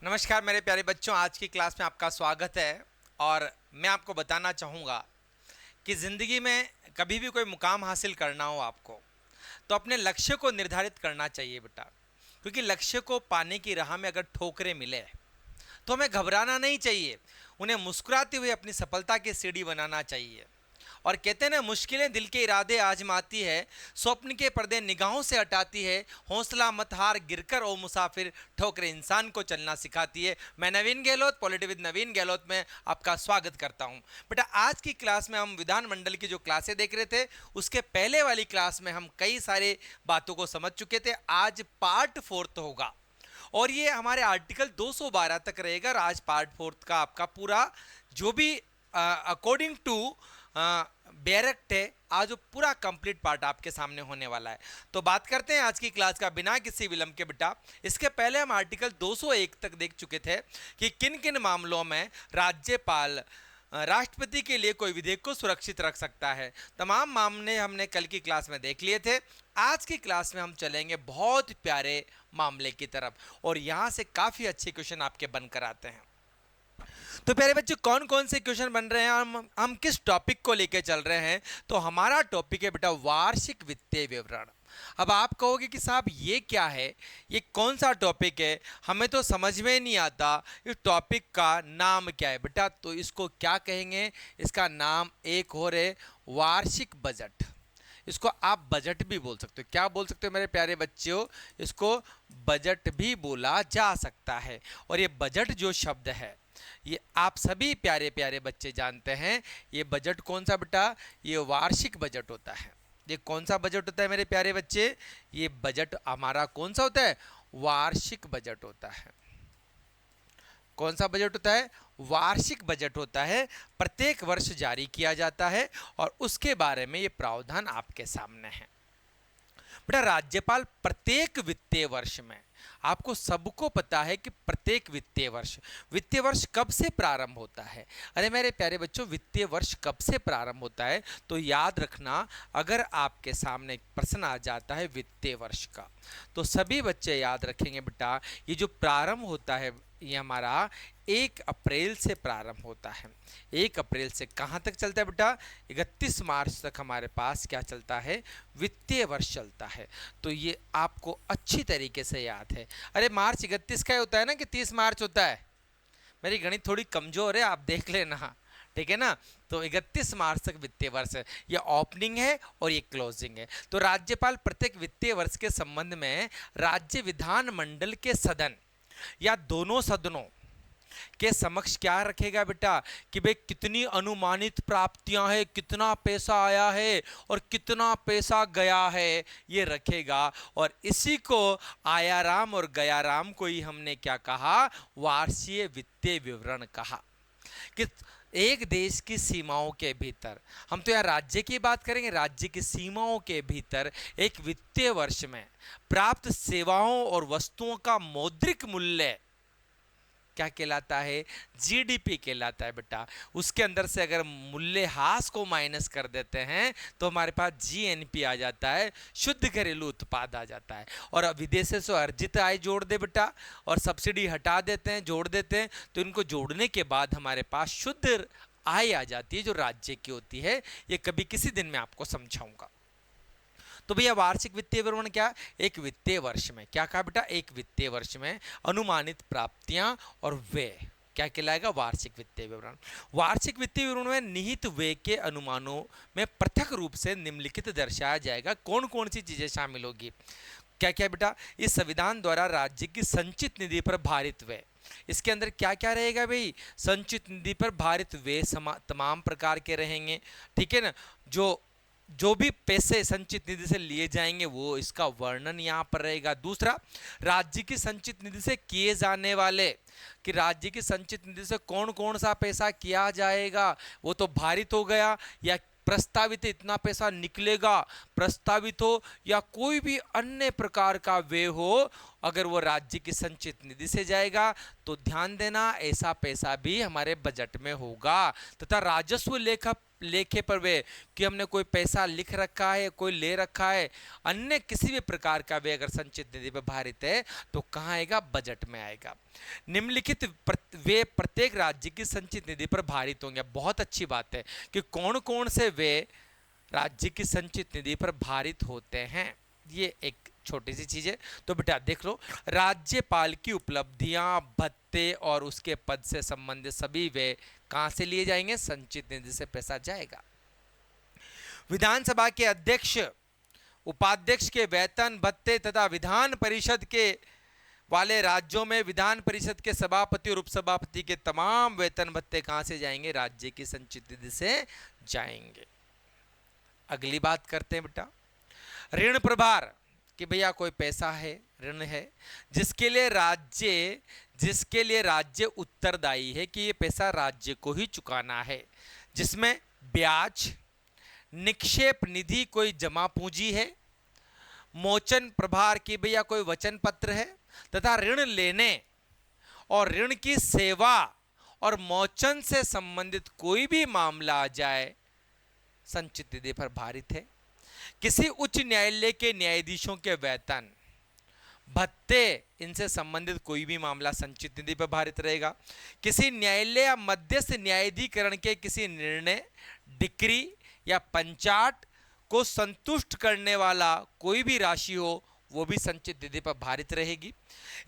नमस्कार मेरे प्यारे बच्चों, आज की क्लास में आपका स्वागत है। और मैं आपको बताना चाहूँगा कि ज़िंदगी में कभी भी कोई मुकाम हासिल करना हो आपको, तो अपने लक्ष्य को निर्धारित करना चाहिए बेटा। क्योंकि लक्ष्य को पाने की राह में अगर ठोकरें मिले तो हमें घबराना नहीं चाहिए, उन्हें मुस्कुराते हुए अपनी सफलता की सीढ़ी बनाना चाहिए। और कहते हैं ना, मुश्किलें दिल के इरादे आजमाती है, स्वप्न के पर्दे निगाहों से हटाती है, हौसला मत हार, गिरकर ओ मुसाफिर, ठोकरें इंसान को चलना सिखाती है। मैं नवीन गहलोत, पॉलिटी विद नवीन गहलोत में आपका स्वागत करता हूं। बेटा, आज की क्लास में हम विधानमंडल की जो क्लासें देख रहे थे, उसके पहले वाली क्लास में हम कई सारे बातों को समझ चुके थे। आज पार्ट फोर्थ होगा और ये हमारे आर्टिकल 212 तक रहेगा। और आज पार्ट फोर्थ का आपका पूरा जो भी अकॉर्डिंग टू बैरक्ट है, आज वो पूरा कंप्लीट पार्ट आपके सामने होने वाला है। तो बात करते हैं आज की क्लास का बिना किसी विलंब के बेटा। इसके पहले हम आर्टिकल 201 तक देख चुके थे कि किन किन मामलों में राज्यपाल राष्ट्रपति के लिए कोई विधेयक को सुरक्षित रख सकता है। तमाम मामले हमने कल की क्लास में देख लिए थे। आज की क्लास में हम चलेंगे बहुत प्यारे मामले की तरफ और यहाँ से काफ़ी अच्छे क्वेश्चन आपके बनकर आते हैं। तो प्यारे बच्चों, कौन कौन से क्वेश्चन बन रहे हैं, हम किस टॉपिक को लेकर चल रहे हैं? तो हमारा टॉपिक है बेटा वार्षिक वित्तीय विवरण। अब आप कहोगे कि साहब ये क्या है, ये कौन सा टॉपिक है, हमें तो समझ में नहीं आता इस टॉपिक का नाम क्या है। बेटा, तो इसको क्या कहेंगे? इसका नाम एक और है वार्षिक बजट। इसको आप बजट भी बोल सकते हो। क्या बोल सकते हो मेरे प्यारे बच्चों? इसको बजट भी बोला जा सकता है। और ये बजट जो शब्द है, ये आप सभी प्यारे प्यारे बच्चे जानते हैं। ये बजट कौन सा बेटा? ये वार्षिक बजट होता है। ये कौन सा बजट होता है मेरे प्यारे बच्चे? ये बजट हमारा कौन सा होता है? वार्षिक बजट होता है। कौन सा बजट होता है? वार्षिक बजट होता है। प्रत्येक वर्ष जारी किया जाता है और उसके बारे में ये प्रावधान आपके सामने है। बेटा, राज्यपाल प्रत्येक वित्तीय वर्ष में, आपको सबको पता है कि प्रत्येक वित्तीय वर्ष कब से प्रारंभ होता है? अरे मेरे प्यारे बच्चों, वित्तीय वर्ष कब से प्रारंभ होता है? तो याद रखना, अगर आपके सामने एक प्रश्न आ जाता है वित्तीय वर्ष का, तो सभी बच्चे याद रखेंगे बेटा, ये जो प्रारंभ होता है ये हमारा 1 अप्रैल से प्रारंभ होता है। 1 अप्रैल से कहाँ तक चलता है बेटा? 31 मार्च तक हमारे पास क्या चलता है? वित्तीय वर्ष चलता है। तो ये आपको अच्छी तरीके से याद है। अरे मार्च 31 का ही होता है ना कि 30 मार्च होता है? मेरी गणित थोड़ी कमजोर है, आप देख लेना, ठीक है ना। तो 31 मार्च तक वित्तीय वर्ष है। ये ओपनिंग है और ये क्लोजिंग है। तो राज्यपाल प्रत्येक वित्तीय वर्ष के संबंध में राज्य विधानमंडल के सदन या दोनों सदनों के समक्ष क्या रखेगा बेटा? कि भाई कितनी अनुमानित प्राप्तियां हैं, कितना पैसा आया है और कितना पैसा गया है, ये रखेगा। और इसी को आयाराम और गयाराम को ही हमने क्या कहा? वार्षिक वित्तीय विवरण कहा। कि एक देश की सीमाओं के भीतर, हम तो यहाँ राज्य की बात करेंगे, राज्य की सीमाओं के भीतर एक वित्तीय वर्ष में प्राप्त सेवाओं और वस्तुओं का मौद्रिक मूल्य क्या कहलाता है? जीडीपी कहलाता है बेटा। उसके अंदर से अगर मूल्यह्रास को माइनस कर देते हैं तो हमारे पास जीएनपी आ जाता है, शुद्ध घरेलू उत्पाद आ जाता है। और विदेशों से अर्जित आय जोड़ दे बेटा, और सब्सिडी हटा देते हैं, जोड़ देते हैं, तो इनको जोड़ने के बाद हमारे पास शुद्ध आय आ जाती है जो राज्य की होती है। ये कभी किसी दिन मैं आपको समझाऊंगा। तो भैया वार्षिक वित्तीय विवरण क्या? एक वित्तीय वर्ष में क्या कहा बेटा? एक वित्तीय वर्ष में अनुमानित प्राप्तियां और व्यय क्या कहलाएगा? वार्षिक वित्तीय विवरण। वार्षिक वित्तीय विवरण में निहित व्यय के अनुमानों में पृथक रूप से निम्नलिखित दर्शाया जाएगा। कौन कौन सी चीजें शामिल होगी? क्या क्या बेटा? इस संविधान द्वारा राज्य की संचित निधि पर भारित व्यय, इसके अंदर क्या क्या रहेगा भाई? संचित निधि पर भारित व्यय तमाम प्रकार के रहेंगे, ठीक है ना। जो भी पैसे संचित निधि से लिए जाएंगे वो इसका वर्णन यहाँ पर रहेगा। दूसरा, राज्य की संचित निधि से किए जाने वाले, कि राज्य की संचित निधि से कौन कौन सा पैसा किया जाएगा, वो तो भारित हो गया, या प्रस्तावित इतना पैसा निकलेगा, प्रस्तावित हो या कोई भी अन्य प्रकार का व्यय हो, अगर वो राज्य की संचित निधि से जाएगा तो ध्यान देना ऐसा पैसा भी हमारे बजट में होगा। तथा राजस्व लेखे पर व्यय कि हमने कोई पैसा लिख रखा है, कोई ले रखा है, अन्य किसी भी प्रकार का व्यय अगर संचित निधि पर भारित है तो कहाँ आएगा? बजट में आएगा। निम्नलिखित व्यय प्रत्येक राज्य की संचित निधि पर भारित होंगे। बहुत अच्छी बात है कि कौन कौन से व्यय राज्य की संचित निधि पर भारित होते हैं, ये एक छोटी सी चीज है। तो बेटा देख लो, राज्यपाल की उपलब्धियां, भत्ते और उसके पद से संबंधित सभी व्यय कहां से लिए जाएंगे? संचित निधि से पैसा जाएगा। विधानसभा के अध्यक्ष, उपाध्यक्ष के वेतन, भत्ते तथा विधान परिषद के वाले राज्यों में विधान परिषद के सभापति और उपसभापति के तमाम वेतन भत्ते कहां से जाएंगे? राज्य की संचित निधि से जाएंगे। अगली बात करते हैं बेटा, ऋण प्रभार, कि भैया कोई पैसा है, ऋण है, जिसके लिए राज्य उत्तरदायी है कि ये पैसा राज्य को ही चुकाना है, जिसमें ब्याज, निक्षेप निधि कोई जमा पूंजी है, मोचन प्रभार की भैया कोई वचन पत्र है, तथा ऋण लेने और ऋण की सेवा और मोचन से संबंधित कोई भी मामला आ जाए संचित निधि पर भारित है। किसी उच्च न्यायालय के न्यायाधीशों के वेतन, भत्ते, इनसे संबंधित कोई भी मामला संचित निधि पर भारित रहेगा। किसी न्यायालय या मध्यस्थ न्यायाधिकरण के किसी निर्णय, डिक्री या पंचाट को संतुष्ट करने वाला कोई भी राशि हो, वो भी संचित निधि पर भारित रहेगी।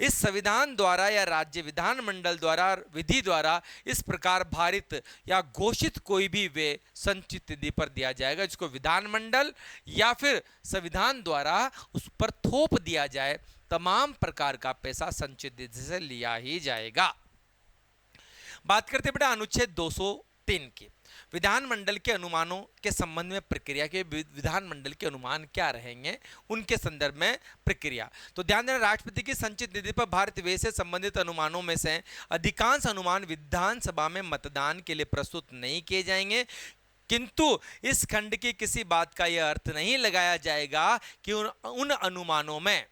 इस संविधान द्वारा या राज्य विधानमंडल द्वारा विधि द्वारा इस प्रकार भारित या घोषित कोई भी व्यय संचित निधि पर दिया जाएगा, जिसको विधानमंडल या फिर संविधान द्वारा उस पर थोप दिया जाए, तमाम प्रकार का पैसा संचित निधि से लिया ही जाएगा। बात करते बेटा अनुच्छेद 203 की, विधानमंडल के अनुमानों के संबंध में प्रक्रिया के, विधानमंडल के अनुमान क्या रहेंगे उनके संदर्भ में प्रक्रिया। तो ध्यान देना, राष्ट्रपति की संचित निधि पर भारित व्यय से संबंधित अनुमानों में से अधिकांश अनुमान विधानसभा में मतदान के लिए प्रस्तुत नहीं किए जाएंगे, किंतु इस खंड की किसी बात का यह अर्थ नहीं लगाया जाएगा कि उन अनुमानों में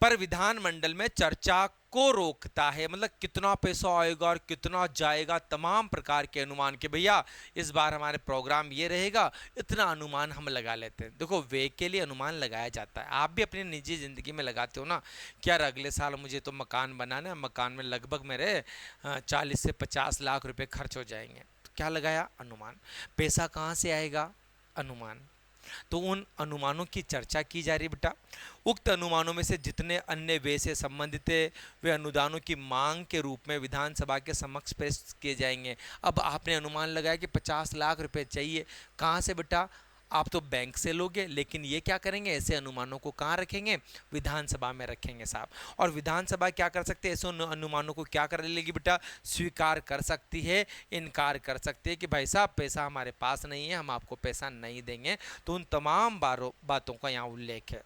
पर विधानमंडल में चर्चा को रोकता है। मतलब कितना पैसा आएगा और कितना जाएगा, तमाम प्रकार के अनुमान के भैया इस बार हमारे प्रोग्राम ये रहेगा, इतना अनुमान हम लगा लेते हैं। देखो व्यय के लिए अनुमान लगाया जाता है, आप भी अपनी निजी जिंदगी में लगाते हो ना, क्या अगले साल मुझे तो मकान बनाना है, मकान में लगभग मेरे 40 से 50 लाख रुपए खर्च हो जाएंगे, तो क्या लगाया? अनुमान। पैसा कहाँ से आएगा? अनुमान। तो उन अनुमानों की चर्चा की जा रही है बेटा। उक्त अनुमानों में से जितने अन्य व्यय से संबंधित है वे अनुदानों की मांग के रूप में विधानसभा के समक्ष पेश किए जाएंगे। अब आपने अनुमान लगाया कि 50 लाख रुपए चाहिए, कहाँ से बेटा? आप तो बैंक से लोगे, लेकिन ये क्या करेंगे? ऐसे अनुमानों को कहाँ रखेंगे? विधानसभा में रखेंगे साहब। और विधानसभा क्या कर सकते हैं? ऐसे अनुमानों को क्या कर लेगी बेटा? स्वीकार कर सकती है, इनकार कर सकती है कि भाई साहब पैसा हमारे पास नहीं है, हम आपको पैसा नहीं देंगे। तो उन तमाम बातों का यहाँ उल्लेख है।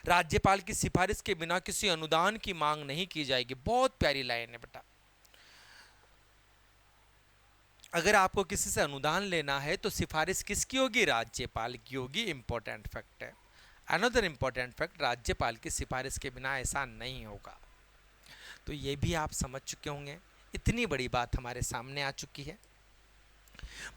राज्यपाल की सिफारिश के बिना किसी अनुदान की मांग नहीं की जाएगी। बहुत प्यारी लाइन है बेटा। अगर आपको किसी से अनुदान लेना है तो सिफारिश किसकी होगी? राज्यपाल की होगी। इंपॉर्टेंट फैक्ट है। अनदर इंपॉर्टेंट फैक्ट, राज्यपाल की सिफारिश के बिना ऐसा नहीं होगा। तो ये भी आप समझ चुके होंगे। इतनी बड़ी बात हमारे सामने आ चुकी है।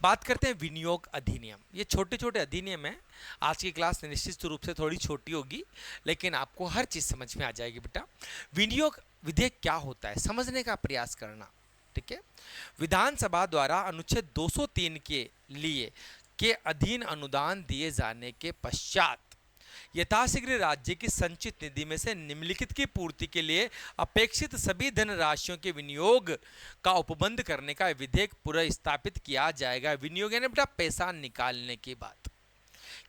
बात करते हैं विनियोग अधिनियम। ये छोटे छोटे अधिनियम है। आज की क्लास निश्चित रूप से थोड़ी छोटी होगी, लेकिन आपको हर चीज समझ में आ जाएगी बेटा। विनियोग विधेयक क्या होता है समझने का प्रयास करना, ठीक है। विधानसभा द्वारा अनुच्छेद 203 के लिए के अधीन अनुदान दिए जाने के पश्चात यथाशीघ्र राज्य की संचित निधि में से निम्नलिखित की पूर्ति के लिए अपेक्षित सभी धनराशियों के विनियोग का उपबंध करने का विधेयक पुनः स्थापित किया जाएगा। विनियोग यानी बेटा पैसा निकालने की बात,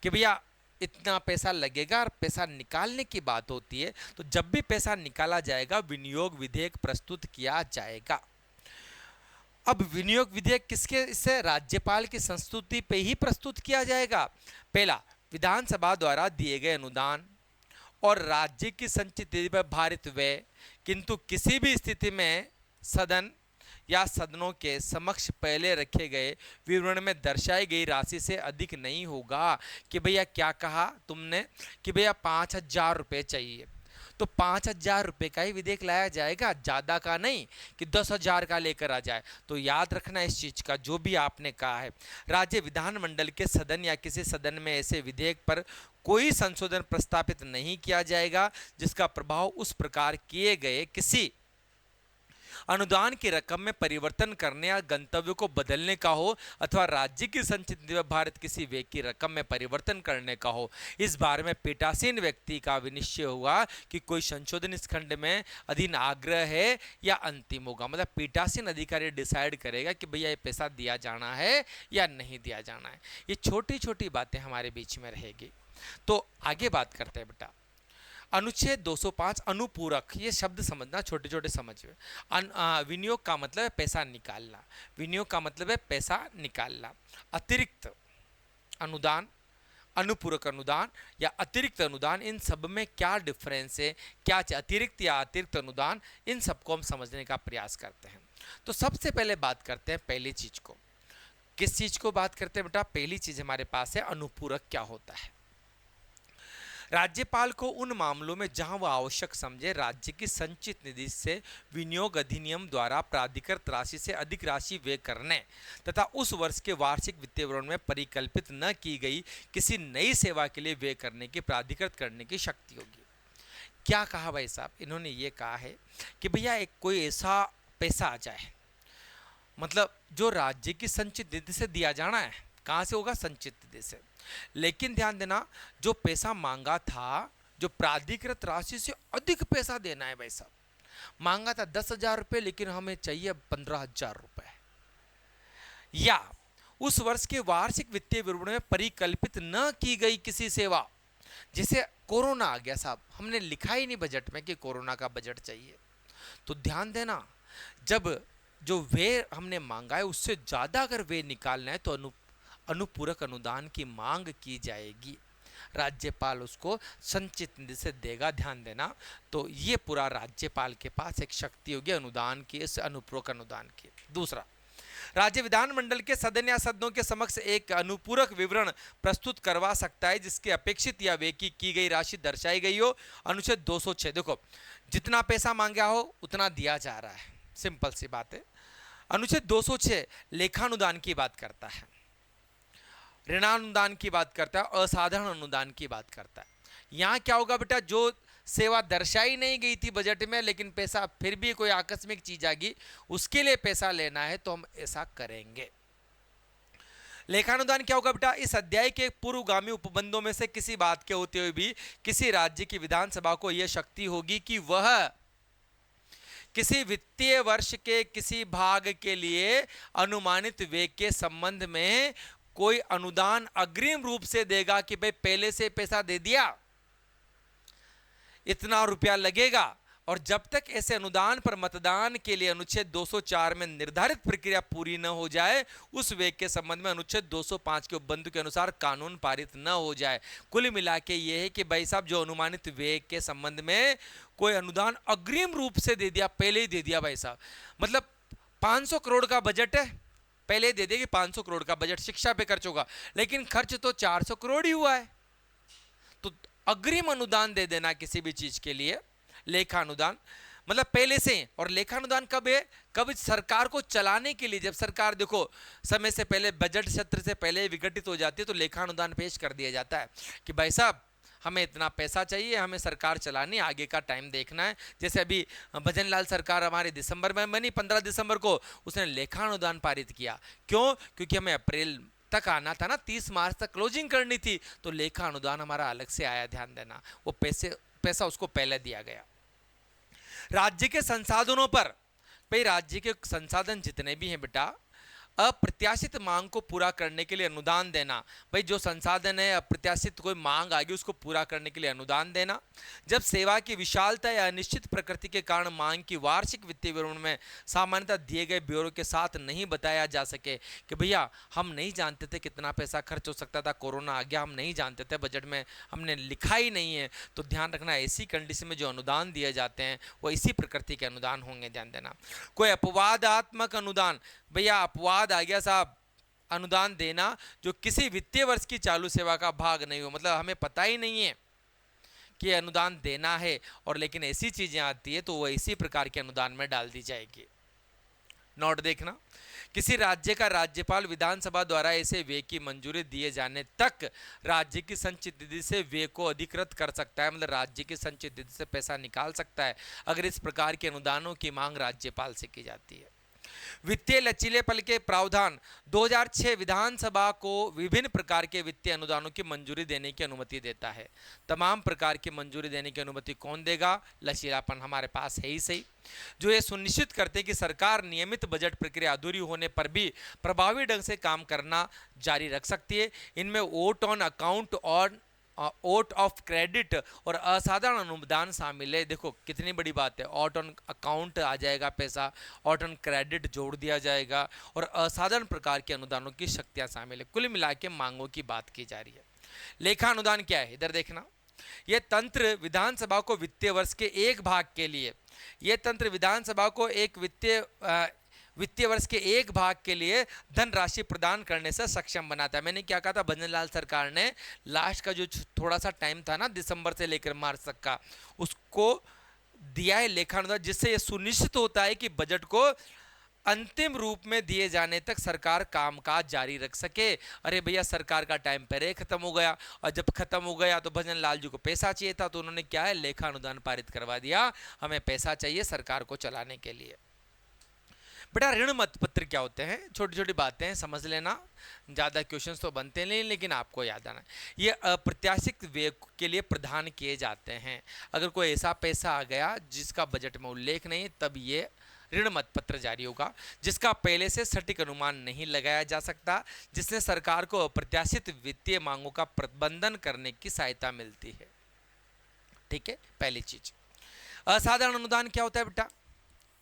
कि भैया इतना पैसा लगेगा और पैसा निकालने की बात होती है। तो जब भी पैसा निकाला जाएगा विनियोग विधेयक प्रस्तुत किया जाएगा। अब विनियोग विधेयक किसके इससे? राज्यपाल की संस्तुति पे ही प्रस्तुत किया जाएगा। पहला, विधानसभा द्वारा दिए गए अनुदान और राज्य की संचित निधि पर भारित व्यय, किंतु किसी भी स्थिति में सदन या सदनों के समक्ष पहले रखे गए विवरण में दर्शाई गई राशि से अधिक नहीं होगा। कि भैया क्या कहा तुमने कि भैया 5,000 रुपये चाहिए, तो 5,000 रुपये का ही विधेयक लाया जाएगा, ज़्यादा का नहीं कि 10,000 का लेकर आ जाए। तो याद रखना इस चीज़ का जो भी आपने कहा है। राज्य विधानमंडल के सदन या किसी सदन में ऐसे विधेयक पर कोई संशोधन प्रस्तापित नहीं किया जाएगा जिसका प्रभाव उस प्रकार किए गए किसी अनुदान की रकम में परिवर्तन करने या गंतव्य को बदलने का हो अथवा राज्य की संचित भारत किसी व्यय की रकम में परिवर्तन करने का हो। इस बारे में पीठासीन व्यक्ति का विनिश्चय होगा कि कोई संशोधन इस खंड में अधीन आग्रह है या अंतिम होगा। मतलब पीठासीन अधिकारी डिसाइड करेगा कि भैया ये पैसा दिया जाना है या नहीं दिया जाना है। ये छोटी छोटी बातें हमारे बीच में रहेगी। तो आगे बात करते हैं बेटा, अनुच्छेद 205 अनुपूरक, ये शब्द समझना, छोटे छोटे समझिए। विनियोग का मतलब है पैसा निकालना, विनियोग का मतलब है पैसा निकालना। अतिरिक्त अनुदान, अनुपूरक अनुदान या अतिरिक्त अनुदान, इन सब में क्या डिफरेंस है, क्या अतिरिक्त या अतिरिक्त अनुदान, इन सबको हम समझने का प्रयास करते हैं। तो सबसे पहले बात करते हैं पहली चीज को। किस चीज को बात करते हैं बेटा? पहली चीज हमारे पास है अनुपूरक क्या होता है। राज्यपाल को उन मामलों में जहां वह आवश्यक समझे राज्य की संचित निधि से विनियोग अधिनियम द्वारा प्राधिकृत राशि से अधिक राशि व्यय करने तथा उस वर्ष के वार्षिक वित्तीय विवरण में परिकल्पित न की गई किसी नई सेवा के लिए व्यय करने की प्राधिकृत करने की शक्ति होगी। क्या कहा भाई साहब? इन्होंने ये कहा है कि भैया एक कोई ऐसा पैसा आ जाए, मतलब जो राज्य की संचित निधि से दिया जाना है। कहाँ से होगा? संचित निधि से। लेकिन ध्यान देना, जो पैसा मांगा था, जो प्राधिकृत राशि से अधिक पैसा देना है भाई साहब, मांगा था 10,000 रुपये लेकिन हमें चाहिए 15,000 रुपये, या उस वर्ष के वार्षिक वित्तीय विवरण में परिकल्पित न की गई किसी सेवा, जैसे कोरोना आ गया साहब, हमने लिखा ही नहीं बजट में कि कोरोना का बजट चाहिए। तो ध्यान देना, जब जो व्यय हमने मांगा है उससे ज़्यादा अगर व्यय निकालना है तो अनुपूरक अनुदान की मांग की जाएगी। राज्यपाल उसको संचित निधि से देगा। ध्यान देना, तो ये पूरा राज्यपाल के पास एक शक्ति होगी अनुदान की, इस अनुपूरक अनुदान की। दूसरा, राज्य विधानमंडल के सदन या सदनों के समक्ष एक अनुपूरक विवरण प्रस्तुत करवा सकता है जिसके अपेक्षित या व्यय की गई राशि दर्शाई गई हो। अनुच्छेद 206, देखो जितना पैसा मांगा हो उतना दिया जा रहा है, सिंपल सी बात है। अनुच्छेद 206 लेखानुदान की बात करता है, ऋणानुदान की बात करता है, असाधारण अनुदान की बात करता है। यहाँ क्या होगा बेटा? जो सेवा दर्शाई नहीं गई थी बजट में लेकिन पैसा फिर भी कोई आकस्मिक चीज आ गई, उसके लिए पैसा लेना है तो हम ऐसा करेंगे। लेखानुदान क्या होगा बेटा? इस अध्याय के पूर्वगामी उपबंधों में से किसी बात के होते हुए भी किसी राज्य की विधानसभा को यह शक्ति होगी कि वह किसी वित्तीय वर्ष के किसी भाग के लिए अनुमानित व्यय के संबंध में कोई अनुदान अग्रिम रूप से देगा कि भाई पहले से पैसा दे दिया, इतना रुपया लगेगा, और जब तक ऐसे अनुदान पर मतदान के लिए अनुच्छेद 204 में निर्धारित प्रक्रिया पूरी न हो जाए उस व्यय के संबंध में अनुच्छेद 205 के उपबंध के अनुसार कानून पारित न हो जाए। कुल मिला के ये है कि भाई साहब जो अनुमानित व्यय के संबंध में कोई अनुदान अग्रिम रूप से दे दिया, पहले ही दे दिया भाई साहब, मतलब 500 करोड़ का बजट है, पहले दे देगी 500 करोड़ का बजट शिक्षा पे खर्च होगा, लेकिन खर्च तो 400 करोड़ ही हुआ है, तो अग्रिम अनुदान दे देना किसी भी चीज के लिए, लेखा अनुदान मतलब पहले से। और लेखा अनुदान कब है? कब सरकार को चलाने के लिए, जब सरकार देखो समय से पहले, बजट सत्र से पहले विघटित हो जाती है तो लेखा अनुदान पेश कर दिया जाता है कि भाई साहब हमें इतना पैसा चाहिए, हमें सरकार चलानी, आगे का टाइम देखना है। जैसे अभी भजनलाल सरकार हमारे दिसंबर में बनी, 15 दिसंबर को उसने लेखा अनुदान पारित किया। क्यों? क्योंकि हमें अप्रैल तक आना था ना, 30 मार्च तक क्लोजिंग करनी थी, तो लेखा अनुदान हमारा अलग से आया। ध्यान देना, वो पैसा उसको पहले दिया गया। राज्य के संसाधनों पर, भाई राज्य के संसाधन जितने भी हैं बेटा, अप्रत्याशित मांग को पूरा करने के लिए अनुदान देना। भाई जो संसाधन है, अप्रत्याशित कोई मांग आ गई उसको पूरा करने के लिए अनुदान देना। जब सेवा की विशालता या अनिश्चित प्रकृति के कारण मांग की वार्षिक वित्तीय विवरण में सामान्यतः दिए गए ब्यौरे के साथ नहीं बताया जा सके कि भैया हम नहीं जानते थे कितना पैसा खर्च हो सकता था, कोरोना आ गया, हम नहीं जानते थे, बजट में हमने लिखा ही नहीं है, तो ध्यान रखना ऐसी कंडीशन में जो अनुदान दिए जाते हैं वो इसी प्रकृति के अनुदान होंगे, ध्यान देना। कोई अपवादात्मक अनुदान, भैया अपवाद आ गया साहब, अनुदान देना जो किसी वित्तीय वर्ष की चालू सेवा का भाग नहीं हो, मतलब हमें पता ही नहीं है कि अनुदान देना है और लेकिन ऐसी चीजें आती है तो वो इसी प्रकार के अनुदान में डाल दी जाएगी। नोट देखना, किसी राज्य का राज्यपाल विधानसभा द्वारा ऐसे व्यय की मंजूरी दिए जाने तक राज्य की संचित निधि से व्यय को अधिकृत कर सकता है, मतलब राज्य की संचित निधि से पैसा निकाल सकता है अगर इस प्रकार के अनुदानों की मांग राज्यपाल से की जाती है। वित्तीय लचीलेपन के प्रावधान 2006 विधानसभा को विभिन्न प्रकार के वित्तीय अनुदानों की मंजूरी देने की अनुमति देता है। तमाम प्रकार की मंजूरी देने की अनुमति कौन देगा? लचीलापन हमारे पास है ही सही, जो ये सुनिश्चित करते हैं कि सरकार नियमित बजट प्रक्रिया अधूरी होने पर भी प्रभावी ढंग से काम करना जारी रख सकती है। इनमें वोट ऑन अकाउंट और ओट ऑफ क्रेडिट और असाधारण अनुदान शामिल है। देखो कितनी बड़ी बात है, ऑट ऑन अकाउंट आ जाएगा पैसा, ऑट ऑन क्रेडिट जोड़ दिया जाएगा और असाधारण प्रकार के अनुदानों की शक्तियां शामिल है। कुल मिला के मांगों की बात की जा रही है। लेखा अनुदान क्या है, इधर देखना, यह तंत्र विधानसभा को वित्तीय वर्ष के एक भाग के लिए, यह तंत्र विधानसभा को एक वित्तीय वर्ष के एक भाग के लिए धनराशि प्रदान करने से सक्षम बनाता है। मैंने क्या कहा था, भजन लाल सरकार ने लास्ट का जो थोड़ा सा टाइम था ना, दिसंबर से लेकर मार्च तक का, उसको दिया है लेखानुदान, जिससे यह सुनिश्चित होता है कि बजट को अंतिम रूप में दिए जाने तक सरकार कामकाज जारी रख सके। अरे भैया सरकार का टाइम पहले खत्म हो गया और जब खत्म हो गया तो भजन लाल जी को पैसा चाहिए था, तो उन्होंने क्या है, लेखा अनुदान पारित करवा दिया, हमें पैसा चाहिए सरकार को चलाने के लिए। बेटा ऋण मतपत्र क्या होते हैं, छोटी छोटी बातें हैं, समझ लेना, ज़्यादा क्वेश्चंस तो बनते नहीं लेकिन आपको याद आना, ये अप्रत्याशित व्यय के लिए प्रदान किए जाते हैं। अगर कोई ऐसा पैसा आ गया जिसका बजट में उल्लेख नहीं, तब ये ऋण मतपत्र जारी होगा, जिसका पहले से सटीक अनुमान नहीं लगाया जा सकता, जिससे सरकार को अप्रत्याशित वित्तीय मांगों का प्रबंधन करने की सहायता मिलती है। ठीक है, पहली चीज। असाधारण अनुदान क्या होता है बेटा?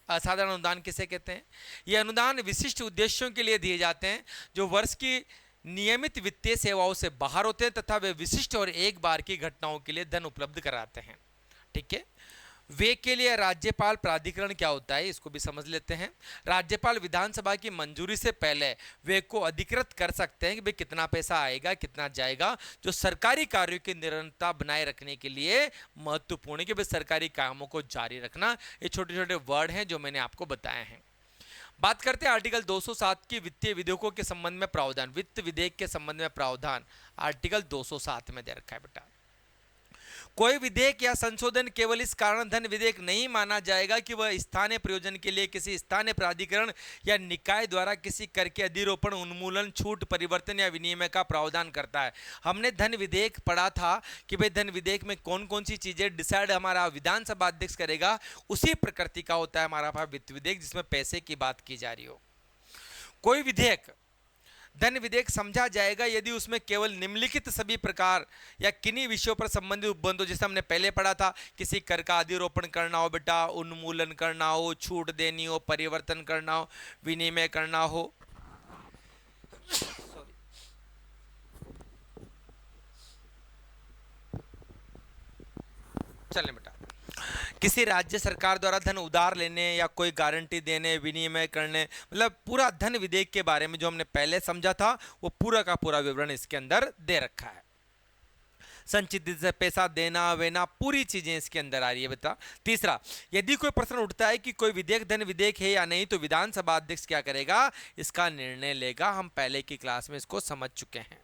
असाधारण अनुदान किसे कहते हैं? ये अनुदान विशिष्ट उद्देश्यों के लिए दिए जाते हैं जो वर्ष की नियमित वित्तीय सेवाओं से बाहर होते हैं तथा वे विशिष्ट और एक बार की घटनाओं के लिए धन उपलब्ध कराते हैं। ठीक है, वे के लिए राज्यपाल प्राधिकरण क्या होता है, इसको भी समझ लेते हैं। राज्यपाल विधानसभा की मंजूरी से पहले वे को अधिकृत कर सकते हैं कि भाई कितना पैसा आएगा कितना जाएगा, जो सरकारी कार्यों की निरंतरता बनाए रखने के लिए महत्वपूर्ण है कि भाई सरकारी कामों को जारी रखना। ये छोटे छोटे वर्ड हैं जो मैंने आपको बताए हैं। बात करते हैं आर्टिकल 207 की वित्तीय विधेयकों के संबंध में प्रावधान। वित्त विधेयक के संबंध में प्रावधान आर्टिकल 207 में दे रखा है बेटा। कोई विधेयक या संशोधन केवल इस कारण धन विधेयक नहीं माना जाएगा कि वह स्थानीय प्रयोजन के लिए किसी स्थानीय प्राधिकरण या निकाय द्वारा किसी कर के अधिरोपण, उन्मूलन, छूट, परिवर्तन या विनिमय का प्रावधान करता है। हमने धन विधेयक पढ़ा था कि भाई धन विधेयक में कौन कौन सी चीजें डिसाइड हमारा विधानसभा अध्यक्ष करेगा, उसी प्रकृति का होता है हमारा वित्त विधेयक जिसमें पैसे की बात की जा रही हो। कोई विधेयक धन विधेयक समझा जाएगा यदि उसमें केवल निम्नलिखित सभी प्रकार या किन्हीं विषयों पर संबंधित उपबंधों, जैसे हमने पहले पढ़ा था, किसी कर का अधिरोपण करना हो बेटा, उन्मूलन करना हो, छूट देनी हो, परिवर्तन करना हो, विनिमय करना हो, चलें बेटा, किसी राज्य सरकार द्वारा धन उधार लेने या कोई गारंटी देने, विनिमय करने, मतलब पूरा धन विधेयक के बारे में जो हमने पहले समझा था वो पूरा का पूरा विवरण इसके अंदर दे रखा है। संचित से पैसा देना वेना पूरी चीजें इसके अंदर आ रही है बेटा। तीसरा, यदि कोई प्रश्न उठता है कि कोई विधेयक धन विधेयक है या नहीं, तो विधानसभा अध्यक्ष क्या करेगा, इसका निर्णय लेगा। हम पहले की क्लास में इसको समझ चुके हैं।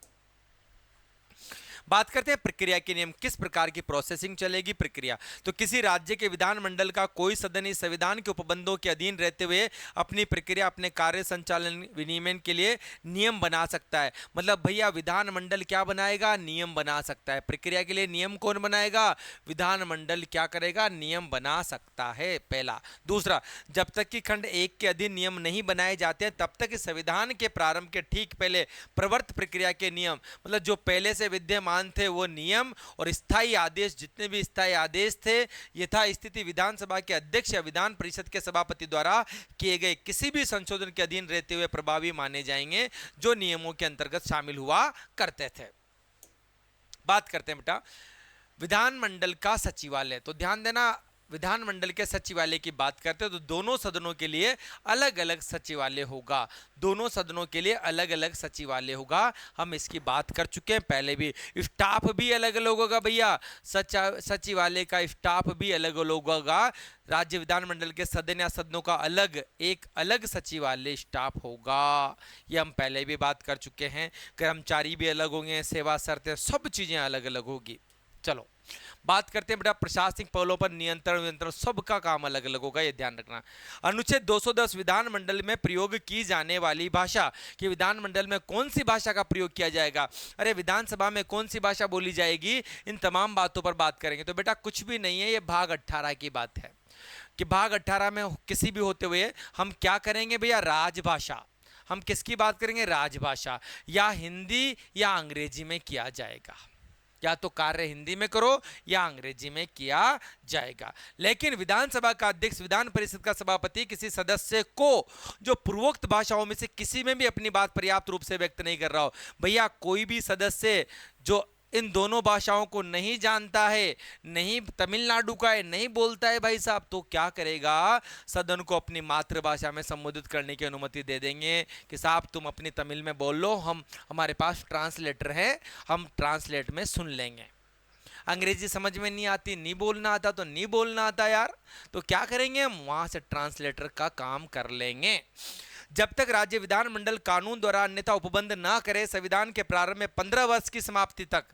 बात करते हैं प्रक्रिया के नियम, किस प्रकार की प्रोसेसिंग चलेगी प्रक्रिया। तो किसी राज्य के विधानमंडल का कोई सदन इस संविधान के उपबंधों के अधीन रहते हुए अपनी प्रक्रिया, अपने कार्य संचालन विनियमन के लिए नियम बना सकता है। मतलब भैया विधानमंडल क्या बनाएगा, नियम बना सकता है। प्रक्रिया के लिए नियम कौन बनाएगा, विधानमंडल क्या करेगा, नियम बना सकता है, पहला। दूसरा, जब तक कि खंड 1 के अधीन नियम नहीं बनाए जाते हैं तब तक इस संविधान के प्रारंभ के ठीक पहले प्रवर्त प्रक्रिया के नियम, मतलब जो पहले से विद्यमान थे वो नियम और स्थायी आदेश, जितने भी स्थायी आदेश थे, यथा स्थिति विधानसभा के अध्यक्ष या विधान परिषद के सभापति द्वारा किए गए किसी भी संशोधन के अधीन रहते हुए प्रभावी माने जाएंगे, जो नियमों के अंतर्गत शामिल हुआ करते थे। बात करते हैं बेटा विधानमंडल का सचिवालय। तो ध्यान देना, विधानमंडल के सचिवालय की बात करते हैं तो दोनों सदनों के लिए अलग अलग सचिवालय होगा। दोनों सदनों के लिए अलग अलग सचिवालय होगा, हम इसकी बात कर चुके हैं पहले भी। स्टाफ भी अलग अलग होगा भैया, सचिवालय का स्टाफ भी अलग अलग होगा। राज्य विधानमंडल के सदन या सदनों का अलग एक अलग सचिवालय स्टाफ होगा, ये हम पहले भी बात कर चुके हैं। कर्मचारी भी अलग होंगे, सेवा शर्तें, सब चीजें अलग अलग होगी। चलो बात करते हैं बेटा प्रशासनिक पहलों पर नियंत्रण सबका काम अलग अलग होगा, ये ध्यान रखना। अनुच्छेद 210 विधानमंडल में प्रयोग की जाने वाली भाषा, कि विधानमंडल में कौन सी भाषा का प्रयोग किया जाएगा, अरे विधानसभा में कौन सी भाषा बोली जाएगी, इन तमाम बातों पर बात करेंगे। तो बेटा कुछ भी नहीं है, ये भाग 18 की बात है कि भाग 18 में किसी भी होते हुए हम क्या करेंगे भैया, राजभाषा। हम किसकी बात करेंगे, राजभाषा, या हिंदी या अंग्रेजी में किया जाएगा, या तो कार्य हिंदी में करो या अंग्रेजी में किया जाएगा। लेकिन विधानसभा का अध्यक्ष, विधान परिषद का सभापति किसी सदस्य को जो पूर्वोक्त भाषाओं में से किसी में भी अपनी बात पर्याप्त रूप से व्यक्त नहीं कर रहा हो, भैया कोई भी सदस्य जो इन दोनों भाषाओं को नहीं जानता है, नहीं तमिलनाडु का है, नहीं बोलता है भाई साहब, तो क्या करेगा, सदन को अपनी मातृभाषा में संबोधित करने की अनुमति दे देंगे कि साहब तुम अपनी तमिल में बोल लो, हमारे पास ट्रांसलेटर है, हम ट्रांसलेट में सुन लेंगे। अंग्रेजी समझ में नहीं आती, नहीं बोलना आता तो नहीं बोलना आता यार, तो क्या करेंगे, हम वहां से ट्रांसलेटर का काम कर लेंगे। जब तक राज्य विधानमंडल कानून द्वारा अन्यथा उपबंध ना करे, संविधान के प्रारंभ में 15 वर्ष की समाप्ति तक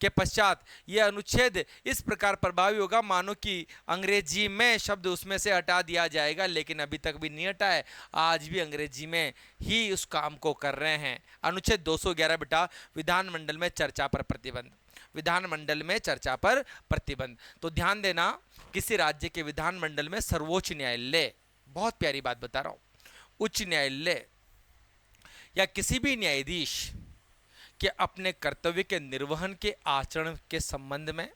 के पश्चात यह अनुच्छेद इस प्रकार प्रभावी होगा मानो कि अंग्रेजी में शब्द उसमें से हटा दिया जाएगा, लेकिन अभी तक भी नहीं हटा है, आज भी अंग्रेजी में ही उस काम को कर रहे हैं। अनुच्छेद 211 बेटा विधानमंडल में चर्चा पर प्रतिबंध, विधानमंडल में चर्चा पर प्रतिबंध। तो ध्यान देना, किसी राज्य के विधानमंडल में सर्वोच्च न्यायालय, बहुत प्यारी बात बता रहा हूं, उच्च न्यायालय या किसी भी न्यायाधीश के अपने कर्तव्य के निर्वहन के आचरण के संबंध में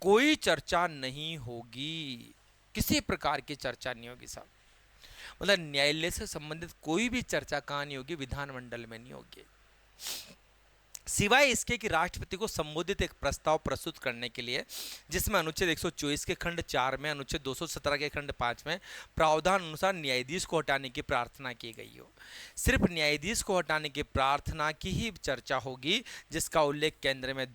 कोई चर्चा नहीं होगी, किसी प्रकार की चर्चा नहीं होगी साहब। मतलब न्यायालय से संबंधित कोई भी चर्चा कहां नहीं होगी, विधानमंडल में नहीं होगी, सिवाय इसके कि राष्ट्रपति को संबोधित एक प्रस्ताव प्रस्तुत करने के लिए, जिसमें अनुच्छेद 124 के खंड 4 में, अनुच्छेद 217 के खंड 5 में प्रावधान अनुसार न्यायाधीश को हटाने की प्रार्थना की गई हो। सिर्फ न्यायाधीश को हटाने की प्रार्थना की ही चर्चा होगी, जिसका उल्लेख केंद्र में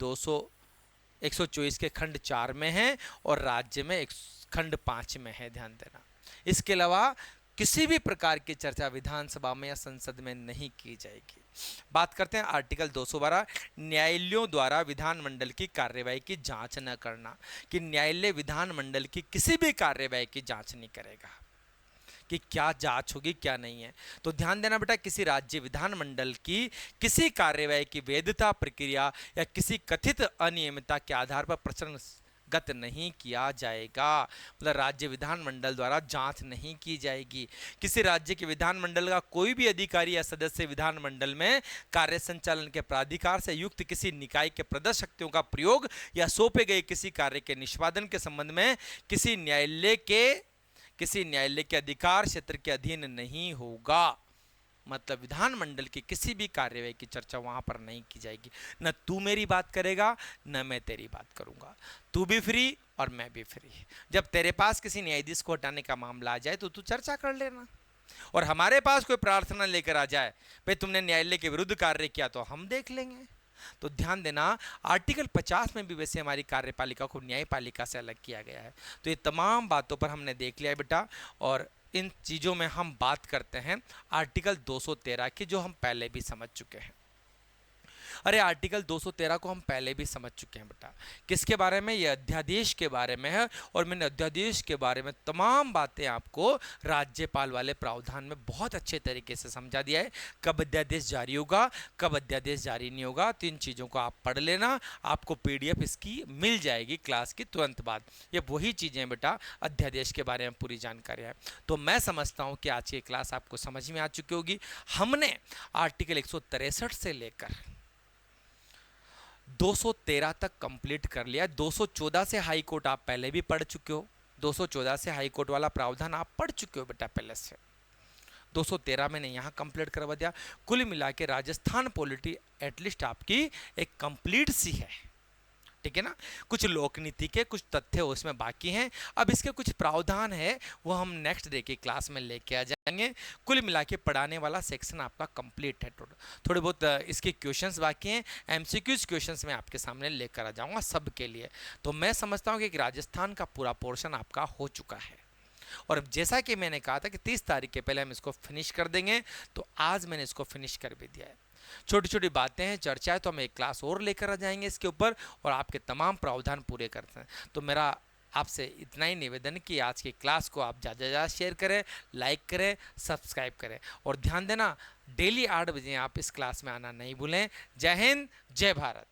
124 के खंड 4 में है और राज्य में खंड 5 में है, ध्यान देना। इसके अलावा किसी भी प्रकार की चर्चा विधानसभा में या संसद में नहीं की जाएगी। बात करते हैं आर्टिकल 212, न्यायालयों द्वारा विधानमंडल की कार्यवाही की जांच न करना, कि न्यायालय विधानमंडल की किसी भी कार्यवाही की जांच नहीं करेगा कि क्या जांच होगी क्या नहीं है। तो ध्यान देना बेटा, किसी राज्य विधानमंडल की किसी कार्यवाही की वैधता प्रक्रिया या किसी कथित अनियमितता के आधार पर प्रश्न गत नहीं किया जाएगा, मतलब राज्य विधानमंडल द्वारा जांच नहीं की जाएगी। किसी राज्य के विधानमंडल का कोई भी अधिकारी या सदस्य विधानमंडल में कार्य संचालन के प्राधिकार से युक्त किसी निकाय के प्रदत्त शक्तियों का प्रयोग या सौंपे गए किसी कार्य के निष्पादन के संबंध में किसी न्यायालय के अधिकार क्षेत्र के अधीन नहीं होगा। मतलब विधानमंडल की किसी भी कार्यवाही की चर्चा वहां पर नहीं की जाएगी। न तू मेरी बात करेगा न मैं तेरी बात करूंगा, तू भी फ्री और मैं भी फ्री। जब तेरे पास किसी न्यायाधीश को हटाने का मामला आ जाए तो तू चर्चा कर लेना, और हमारे पास कोई प्रार्थना लेकर आ जाए भाई तुमने न्यायालय के विरुद्ध कार्य किया, तो हम देख लेंगे। तो ध्यान देना, आर्टिकल 50 में भी वैसे हमारी कार्यपालिका को न्यायपालिका से अलग किया गया है। तो ये तमाम बातों पर हमने देख लिया है बेटा, और इन चीज़ों में हम बात करते हैं आर्टिकल 213 की, जो हम पहले भी समझ चुके हैं। अरे आर्टिकल 213 को हम पहले भी समझ चुके हैं बेटा। किसके बारे में? ये अध्यादेश के बारे में है, और मैंने अध्यादेश के बारे में तमाम बातें आपको राज्यपाल वाले प्रावधान में बहुत अच्छे तरीके से समझा दिया है। कब अध्यादेश जारी होगा, कब अध्यादेश जारी नहीं होगा, तो इन चीज़ों को आप पढ़ लेना। आपको पीडीएफ इसकी मिल जाएगी क्लास की तुरंत बाद। ये वही चीज़ें बेटा, अध्यादेश के बारे में पूरी जानकारी है। तो मैं समझता हूँ कि आज की क्लास आपको समझ में आ चुकी होगी। हमने आर्टिकल 163 से लेकर 213 तक कंप्लीट कर लिया। 214 से हाई कोर्ट आप पहले भी पढ़ चुके हो, 214 से हाई कोर्ट वाला प्रावधान आप पढ़ चुके हो बेटा पहले से। 213 मैंने यहाँ कंप्लीट करवा दिया। कुल मिला के राजस्थान पॉलिटी एटलीस्ट आपकी एक कंप्लीट सी है, ठीक है ना। कुछ लोक नीति के कुछ तथ्य उसमें बाकी हैं। अब इसके कुछ प्रावधान है, वो हम नेक्स्ट डे की क्लास में लेके आ जाएंगे। कुल मिला के पढ़ाने वाला सेक्शन आपका कंप्लीट है। थोड़े बहुत इसके क्वेश्चंस बाकी हैं, एमसीक्यूज क्वेश्चंस मैं आपके सामने लेकर आ जाऊंगा सबके लिए। तो मैं समझता हूँ कि राजस्थान का पूरा पोर्शन आपका हो चुका है, और जैसा कि मैंने कहा था कि 30 तारीख के पहले हम इसको फिनिश कर देंगे, तो आज मैंने इसको फिनिश कर भी दिया है। छोटी छोटी बातें हैं, चर्चा है, तो हम एक क्लास और लेकर आ जाएंगे इसके ऊपर, और आपके तमाम प्रावधान पूरे करते हैं। तो मेरा आपसे इतना ही निवेदन कि आज की क्लास को आप ज़्यादा से ज़्यादा शेयर करें, लाइक करें, सब्सक्राइब करें, और ध्यान देना डेली 8 बजे आप इस क्लास में आना नहीं भूलें। जय हिंद, जय भारत।